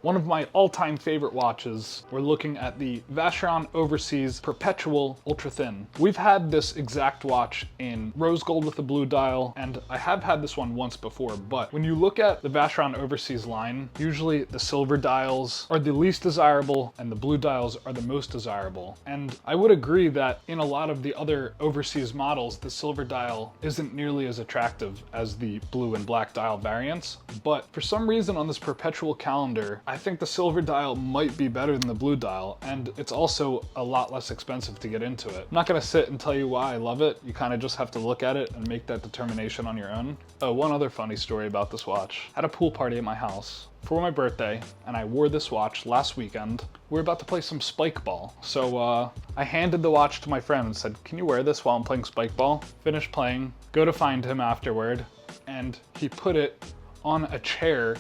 One of my all-time favorite watches, we're looking at the Vacheron Overseas Perpetual Ultra Thin. We've had this exact watch in rose gold with a blue dial, and I have had this one once before, but when you look at the Vacheron Overseas line, usually the silver dials are the least desirable and the blue dials are the most desirable. And I would agree that in a lot of the other overseas models, the silver dial isn't nearly as attractive as the blue and black dial variants, but for some reason on this Perpetual calendar, I think the silver dial might be better than the blue dial, and it's also a lot less expensive to get into it. I'm not gonna sit and tell you why I love it. You kind of just have to look at it and make that determination on your own. Oh, one other funny story about this watch. I had a pool party at my house for my birthday, and I wore this watch last weekend. We were about to play some spike ball. So I handed the watch to my friend and said, "Can you wear this while I'm playing spike ball?" Finished playing, go to find him afterward, and he put it on a chair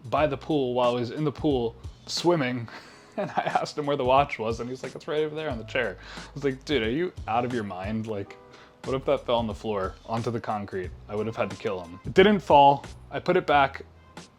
by the pool while I was in the pool swimming. And I asked him where the watch was, and he's like, "It's right over there on the chair." I was like, "Dude, are you out of your mind? Like, what if that fell on the floor onto the concrete? I would have had to kill him." It didn't fall. I put it back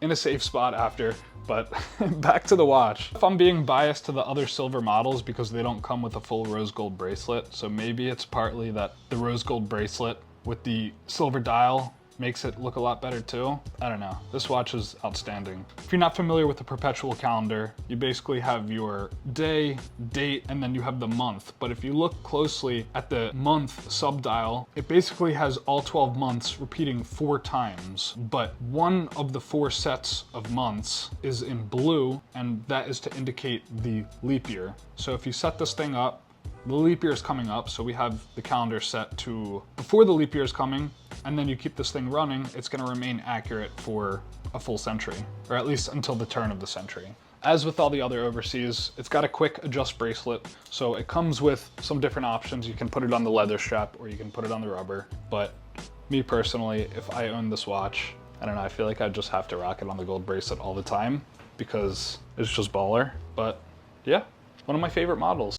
in a safe spot after, but back to the watch. If I'm being biased to the other silver models because they don't come with a full rose gold bracelet, so maybe it's partly that the rose gold bracelet with the silver dial makes it look a lot better too. I don't know. This watch is outstanding. If you're not familiar with the Perpetual calendar, you basically have your day, date, and then you have the month. But if you look closely at the month subdial, it basically has all 12 months repeating 4 times. But one of the 4 sets of months is in blue, and that is to indicate the leap year. So if you set this thing up, the leap year is coming up, so we have the calendar set to before the leap year is coming, and then you keep this thing running, it's gonna remain accurate for a full century, or at least until the turn of the century. As with all the other overseas, it's got a quick adjust bracelet, so it comes with some different options. You can put it on the leather strap, or you can put it on the rubber, but me personally, if I owned this watch, I don't know, I feel like I'd just have to rock it on the gold bracelet all the time, because it's just baller. But yeah, one of my favorite models.